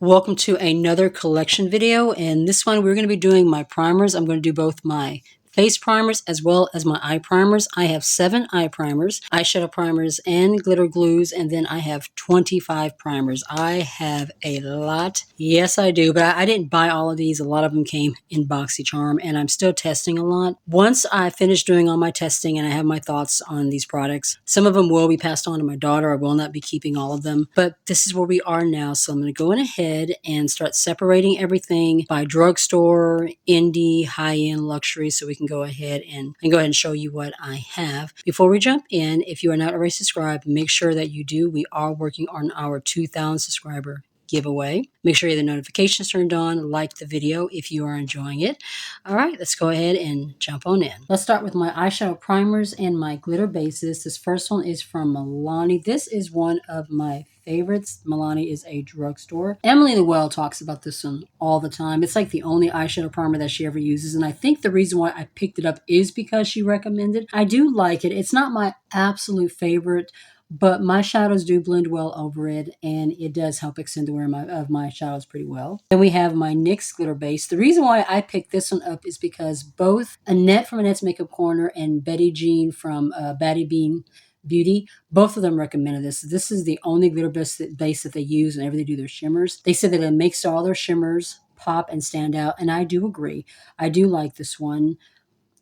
Welcome to another collection video, and this one we're going to be doing my primers. I'm going to do both my face primers as well as my eye primers. I have 7 eye primers, eyeshadow primers, and glitter glues, and then I have 25 primers. I have a lot. Yes, I do, but I didn't buy all of these. A lot of them came in BoxyCharm, and I'm still testing a lot. Once I finish doing all my testing and I have my thoughts on these products, some of them will be passed on to my daughter. I will not be keeping all of them, but this is where we are now. So I'm going to go in ahead and start separating everything by drugstore, indie, high-end, luxury, so we can go ahead and show you what I have. Before we jump in, if you are not already subscribed, make sure that you do. We are working on our 2,000 subscriber giveaway. Make sure you have the notifications turned on, like the video if you are enjoying it. All right, let's go ahead and jump on in. Let's start with my eyeshadow primers and my glitter bases. This first one is from Milani. This is one of my favorites. Milani is a drugstore. Emily the Well talks about this one all the time. It's like the only eyeshadow primer that she ever uses, and I think the reason why I picked it up is because she recommended. I do like it. It's not my absolute favorite, but my shadows do blend well over it, and it does help extend the wear of my shadows pretty well. Then we have my NYX glitter base. The reason why I picked this one up is because both Annette from Annette's Makeup Corner and Betty Jean from Batty Bean Beauty, both of them recommended this. This is the only glitter base that they use whenever they do their shimmers. They said that it makes all their shimmers pop and stand out, and I do agree. I do like this one.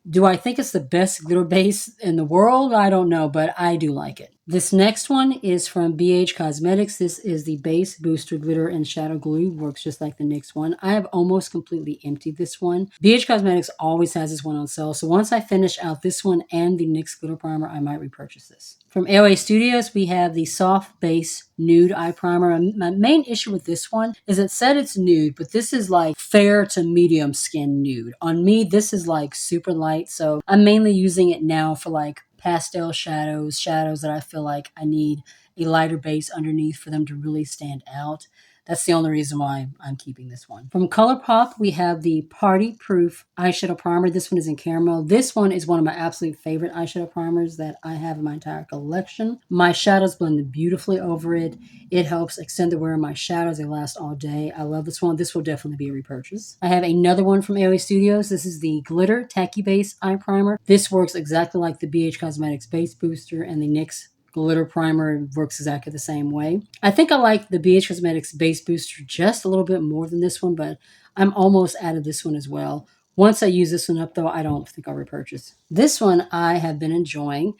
Do I think it's the best glitter base in the world? I don't know, but I do like it. This next one is from BH Cosmetics. This is the Base Booster Glitter and Shadow Glue. Works just like the NYX one. I have almost completely emptied this one. BH Cosmetics always has this one on sale, so once I finish out this one and the NYX Glitter Primer, I might repurchase this. From AOA Studios, we have the Soft Base Nude Eye Primer. My main issue with this one is it said it's nude, but this is like fair to medium skin nude. On me, this is like super light, so I'm mainly using it now for like pastel shadows that I feel like I need a lighter base underneath for them to really stand out. That's the only reason why I'm keeping this one. From ColourPop, we have the Party Proof Eyeshadow Primer. This one is in caramel. This one is one of my absolute favorite eyeshadow primers that I have in my entire collection. My shadows blend beautifully over it. It helps extend the wear of my shadows. They last all day. I love this one. This will definitely be a repurchase. I have another one from AOA Studios. This is the Glitter Tacky Base Eye Primer. This works exactly like the BH Cosmetics Base Booster and the NYX Glitter Primer. Works exactly the same way. I think I like the BH Cosmetics Base Booster just a little bit more than this one, but I'm almost out of this one as well. Once I use this one up, though, I don't think I'll repurchase. This one I have been enjoying.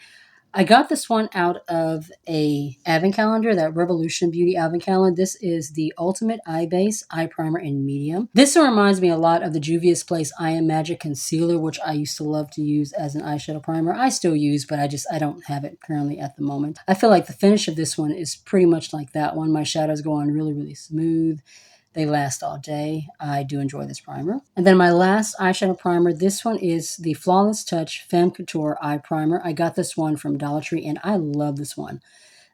I got this one out of a advent calendar, that Revolution Beauty advent calendar. This is the Ultimate Eye Base Eye Primer in medium. This one reminds me a lot of the Juvia's Place I Am Magic Concealer, which I used to love to use as an eyeshadow primer. I still use, but I don't have it currently at the moment. I feel like the finish of this one is pretty much like that one. My shadows go on really, really smooth. They last all day. I do enjoy this primer. And then my last eyeshadow primer, this one is the Flawless Touch Femme Couture Eye Primer. I got this one from Dollar Tree, and I love this one.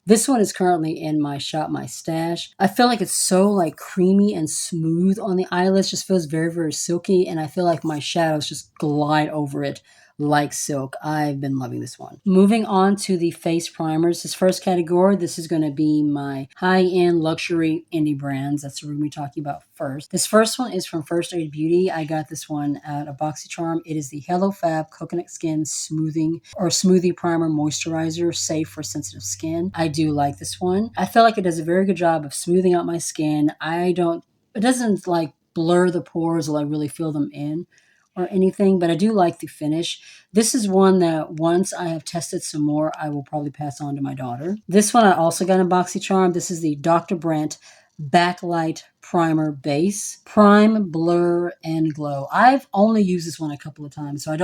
This one is currently in my shop, my stash. I feel like it's so like creamy and smooth on the eyelids. Just feels very, very silky, and I feel like my shadows just glide over it like silk. I've been loving this one. Moving on to the face primers. This first category, this is going to be my high-end luxury indie brands. That's what we're going to be talking about first. This first one is from First Aid Beauty. I got this one out of BoxyCharm. It is the Hello Fab Coconut Skin Smoothing or Smoothie Primer Moisturizer, safe for sensitive skin. I do like this one. I feel like it does a very good job of smoothing out my skin. It doesn't like blur the pores or like really fill them in or anything, but I do like the finish. This is one that once I have tested some more, I will probably pass on to my daughter. This one I also got in BoxyCharm. This is the Dr. Brandt Backlight Primer Base. Prime, Blur, and Glow. I've only used this one a couple of times, so I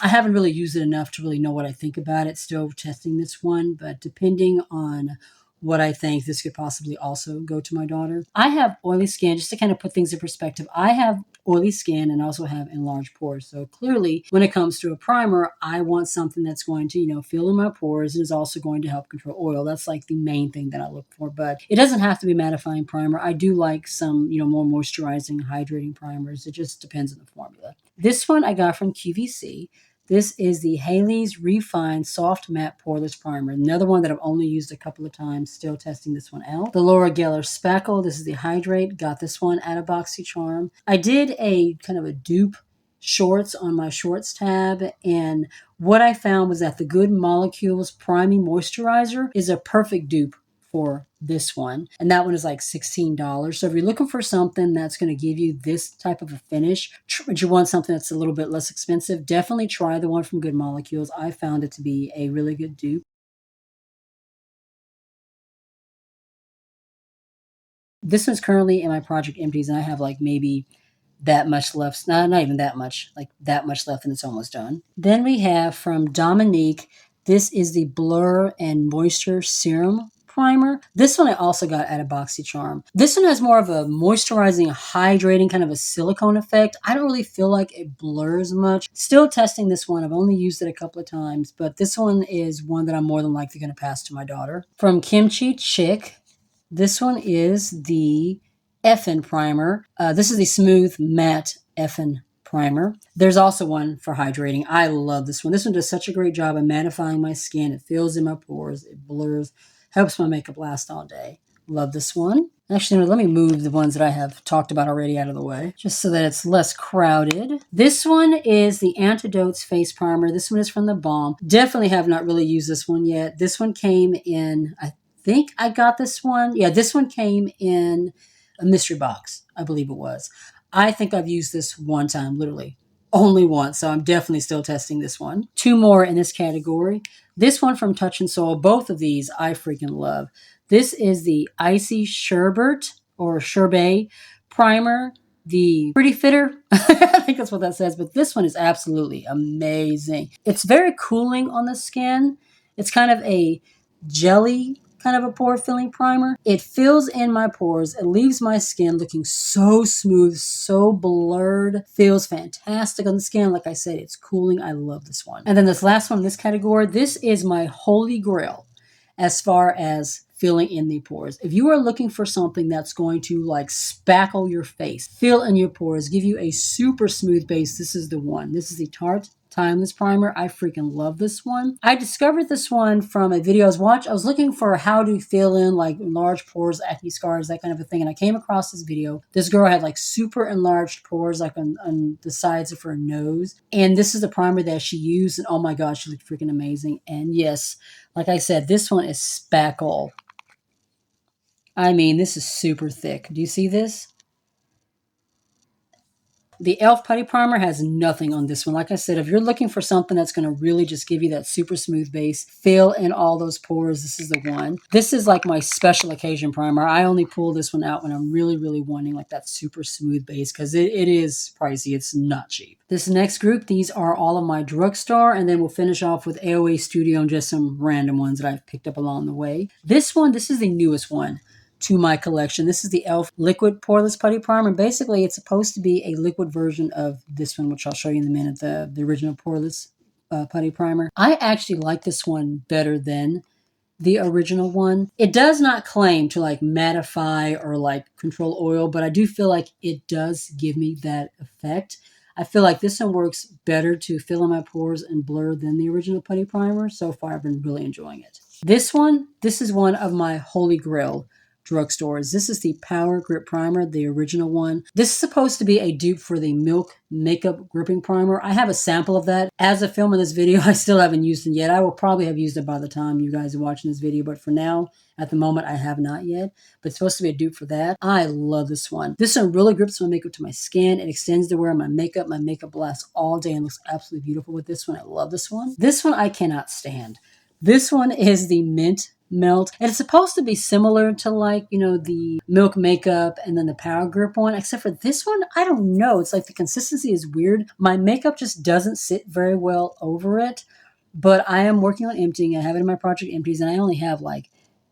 haven't really used it enough to really know what I think about it. Still testing this one, but depending on what I think, this could possibly also go to my daughter. I have oily skin, just to kind of put things in perspective. I have oily skin and also have enlarged pores. So clearly, when it comes to a primer, I want something that's going to, fill in my pores and is also going to help control oil. That's like the main thing that I look for. But it doesn't have to be mattifying primer. I do like some, more moisturizing, hydrating primers. It just depends on the formula. This one I got from QVC. This is the Haley's Refined Soft Matte Poreless Primer. Another one that I've only used a couple of times. Still testing this one out. The Laura Geller Spackle. This is the Hydrate. Got this one at a BoxyCharm. I did a kind of a dupe shorts on my shorts tab, and what I found was that the Good Molecules Priming Moisturizer is a perfect dupe for this one, and that one is like $16. So if you're looking for something that's going to give you this type of a finish, but you want something that's a little bit less expensive, definitely try the one from Good Molecules. I found it to be a really good dupe. This one's currently in my Project Empties, and I have like maybe that much left. Not even that much, like that much left, and it's almost done. Then we have from Dominique, this is the Blur and Moisture Serum Primer. This one I also got at a BoxyCharm. This one has more of a moisturizing, hydrating kind of a silicone effect. I don't really feel like it blurs much. Still testing this one. I've only used it a couple of times, but this one is one that I'm more than likely going to pass to my daughter. From Kimchi Chick, this one is the Effin Primer. This is the Smooth Matte Effin Primer. There's also one for hydrating. I love this one. This one does such a great job of mattifying my skin. It fills in my pores. It blurs. Helps my makeup last all day. Love this one. Actually, let me move the ones that I have talked about already out of the way, just so that it's less crowded. This one is the Antidotes Face Primer. This one is from the Balm. Definitely have not really used this one yet. This one came in, I think I got this one. Yeah, this one came in a mystery box, I believe it was. I think I've used this one time, literally only once, so I'm definitely still testing this one. Two more in this category. This one from Touch and Soul, both of these I freaking love. This is the Icy Sherbet or Sherbet Primer, the Pretty Fitter. I think that's what that says, but this one is absolutely amazing. It's very cooling on the skin. It's kind of a jelly kind of a pore filling primer. It fills in my pores. It leaves my skin looking so smooth, so blurred. Feels fantastic on the skin. Like I said, it's cooling. I love this one. And then this last one in this category, this is my holy grail as far as filling in the pores. If you are looking for something that's going to like spackle your face, fill in your pores, give you a super smooth base, this is the one. This is the Tarte Timeless Primer. I freaking love this one. I discovered this one from a video I was watching. I was looking for how to fill in like large pores, acne scars, that kind of a thing. And I came across this video. This girl had like super enlarged pores like on the sides of her nose. And this is the primer that she used. And oh my gosh, she looked freaking amazing. And yes, like I said, this one is spackle. I mean, this is super thick. Do you see this? The e.l.f. Putty Primer has nothing on this one. Like I said, if you're looking for something that's going to really just give you that super smooth base, fill in all those pores, this is the one. This is like my special occasion primer. I only pull this one out when I'm really, really wanting like that super smooth base because it is pricey. It's not cheap. This next group, these are all of my drugstore, and then we'll finish off with AOA Studio and just some random ones that I've picked up along the way. This one, this is the newest one to my collection. This is the e.l.f. Liquid Poreless Putty Primer. Basically, it's supposed to be a liquid version of this one, which I'll show you in a minute, the original Poreless Putty Primer. I actually like this one better than the original one. It does not claim to like mattify or like control oil, but I do feel like it does give me that effect. I feel like this one works better to fill in my pores and blur than the original Putty Primer. So far, I've been really enjoying it. This one, this is one of my holy grail drugstores. This is the Power Grip Primer, the original one. This is supposed to be a dupe for the Milk Makeup Gripping Primer. I have a sample of that. As of filming this video, I still haven't used it yet. I will probably have used it by the time you guys are watching this video, but for now, at the moment, I have not yet. But it's supposed to be a dupe for that. I love this one. This one really grips my makeup to my skin. It extends to wear my makeup. My makeup lasts all day and looks absolutely beautiful with this one. I love this one. This one I cannot stand. This one is the Mint Melt. And it's supposed to be similar to like, you know, the Milk Makeup and then the Power Grip one, except for this one, I don't know. It's like the consistency is weird. My makeup just doesn't sit very well over it, but I am working on emptying. I have it in my Project Empties and I only have like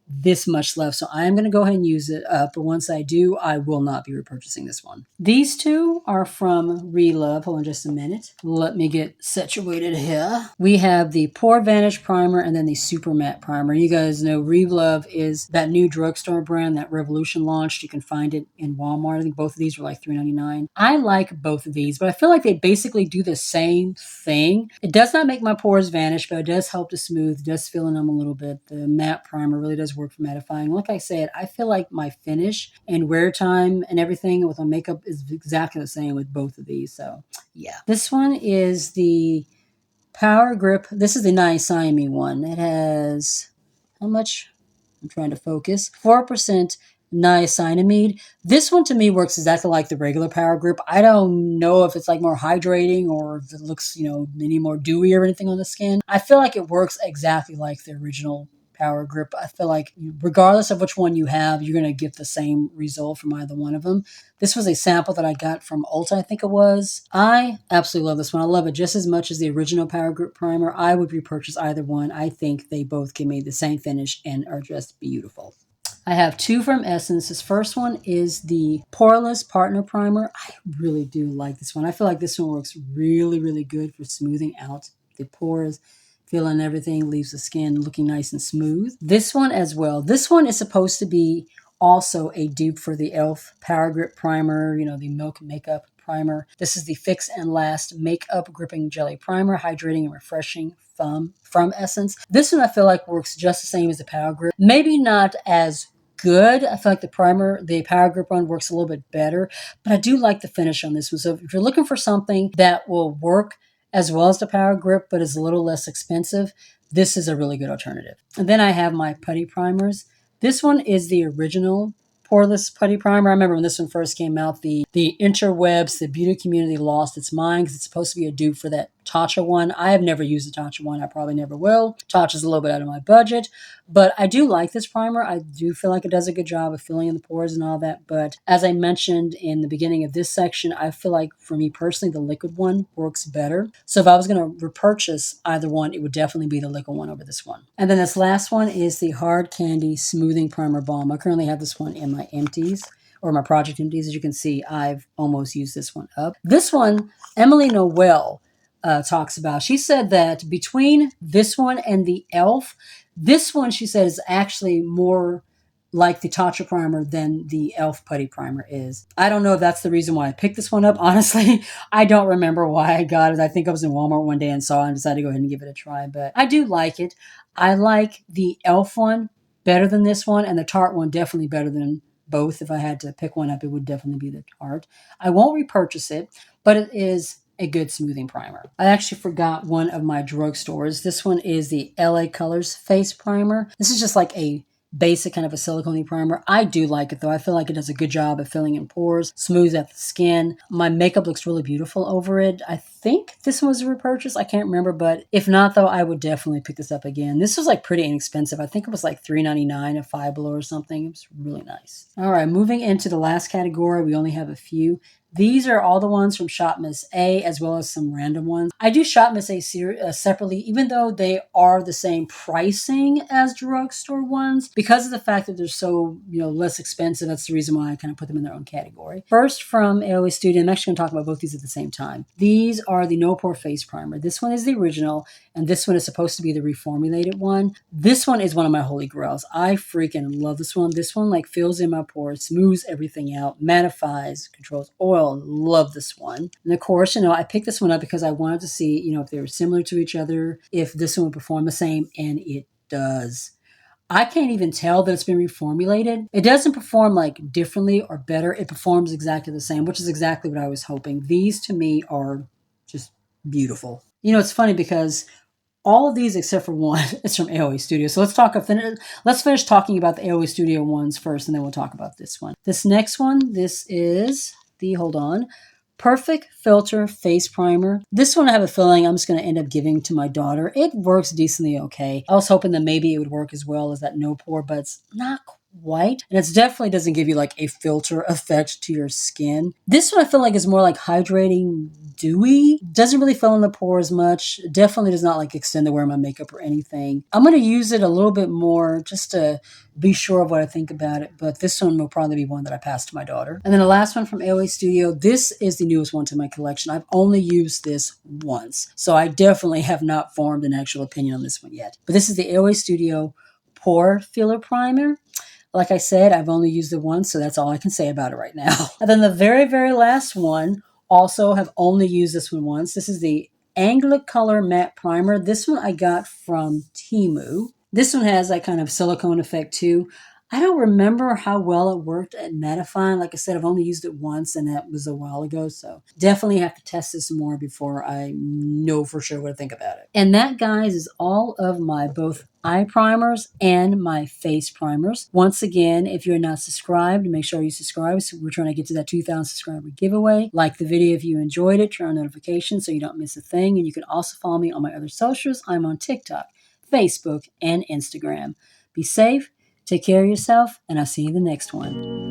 this much left. So I am going to go ahead and use it up. But once I do, I will not be repurchasing this one. These two are from Relove. Hold on just a minute. Let me get situated here. We have the Pore Vanish Primer and then the Super Matte Primer. You guys know Relove is that new drugstore brand that Revolution launched. You can find it in Walmart. I think both of these were like $3.99. I like both of these, but I feel like they basically do the same thing. It does not make my pores vanish, but it does help to smooth, does fill in them a little bit. The matte primer really does work for mattifying. Like I said, I feel like my finish and wear time and everything with my makeup is exactly the same with both of these. So yeah. This one is the Power Grip. This is the niacinamide one. It has, how much? I'm trying to focus. 4% niacinamide. This one to me works exactly like the regular Power Grip. I don't know if it's like more hydrating or if it looks, any more dewy or anything on the skin. I feel like it works exactly like the original Power Grip. I feel like regardless of which one you have, you're going to get the same result from either one of them. This was a sample that I got from Ulta, I think it was. I absolutely love this one. I love it just as much as the original Power Grip Primer. I would repurchase either one. I think they both give me the same finish and are just beautiful. I have two from Essence. This first one is the Poreless Partner Primer. I really do like this one. I feel like this one works really, really good for smoothing out the pores, filling everything, leaves the skin looking nice and smooth. This one as well. This one is supposed to be also a dupe for the e.l.f. Power Grip Primer, the Milk Makeup Primer. This is the Fix and Last Makeup Gripping Jelly Primer, hydrating and refreshing from Essence. This one I feel like works just the same as the Power Grip. Maybe not as good. I feel like the Power Grip one works a little bit better, but I do like the finish on this one. So if you're looking for something that will work as well as the Power Grip, but is a little less expensive, this is a really good alternative. And then I have my putty primers. This one is the original Poreless Putty Primer. I remember when this one first came out, the interwebs, the beauty community lost its mind because it's supposed to be a dupe for that Tatcha one. I have never used the Tatcha one. I probably never will. Tatcha's a little bit out of my budget, but I do like this primer. I do feel like it does a good job of filling in the pores and all that. But as I mentioned in the beginning of this section, I feel like for me personally, the liquid one works better. So if I was going to repurchase either one, it would definitely be the liquid one over this one. And then this last one is the Hard Candy Smoothing Primer Balm. I currently have this one in my empties, or my project empties. As you can see, I've almost used this one up. This one, Emily Noel talks about. She said that between this one and the e.l.f., this one, she said, is actually more like the Tatcha primer than the e.l.f. Putty Primer is. I don't know if that's the reason why I picked this one up. Honestly, I don't remember why I got it. I think I was in Walmart one day and saw it and decided to go ahead and give it a try. But I do like it. I like the e.l.f. one better than this one, and the Tarte one definitely better than both. If I had to pick one up, it would definitely be the Tarte. I won't repurchase it, but it is a good smoothing primer. I actually forgot one of my drugstores. This one is the LA Colors Face Primer. This is just like a basic kind of a silicone primer. I do like it though. I feel like it does a good job of filling in pores, smooths out the skin. My makeup looks really beautiful over it. I think this one was a repurchase. I can't remember, but if not though, I would definitely pick this up again. This was like pretty inexpensive. I think it was like $3.99 at Five Below or something. It was really nice. All right, moving into the last category. We only have a few. These are all the ones from Shop Miss A, as well as some random ones. I do Shop Miss A separately, even though they are the same pricing as drugstore ones. Because of the fact that they're so less expensive, that's the reason why I kind of put them in their own category. First, from AOA Studio, I'm actually going to talk about both these at the same time. These are the No Pore Face Primer. This one is the original, and this one is supposed to be the reformulated one. This one is one of my holy grails. I freaking love this one. This one like fills in my pores, smooths everything out, mattifies, controls oil. Love this one. And of course, I picked this one up because I wanted to see, if they were similar to each other, if this one would perform the same, and it does. I can't even tell that it's been reformulated. It doesn't perform like differently or better. It performs exactly the same, which is exactly what I was hoping. These to me are just beautiful. It's funny because all of these except for one is from AOA Studio. So let's finish talking about the AOA Studio ones first, and then we'll talk about this one. This next one, this is hold on, Perfect Filter Face Primer. This one I have a feeling I'm just going to end up giving to my daughter. It works decently okay. I was hoping that maybe it would work as well as that No Pore, but it's not white, and it definitely doesn't give you like a filter effect to your skin. This one I feel like is more like hydrating, dewy. Doesn't really fill in the pores much. Definitely does not like extend the wear of my makeup or anything. I'm going to use it a little bit more just to be sure of what I think about it, but this one will probably be one that I pass to my daughter. And then the last one from AOA Studio. This is the newest one to my collection. I've only used this once, so I definitely have not formed an actual opinion on this one yet. But this is the AOA Studio Pore Filler Primer. Like I said, I've only used it once, so that's all I can say about it right now. And then the very, very last one, also have only used this one once. This is the Anglicolor Matte Primer. This one I got from Temu. This one has that kind of silicone effect too. I don't remember how well it worked at mattifying. Like I said, I've only used it once, and that was a while ago. So definitely have to test this more before I know for sure what to think about it. And that, guys, is all of my both eye primers and my face primers. Once again, if you're not subscribed, make sure you subscribe. So we're trying to get to that 2,000 subscriber giveaway. Like the video if you enjoyed it. Turn on notifications so you don't miss a thing. And you can also follow me on my other socials. I'm on TikTok, Facebook, and Instagram. Be safe. Take care of yourself, and I'll see you in the next one.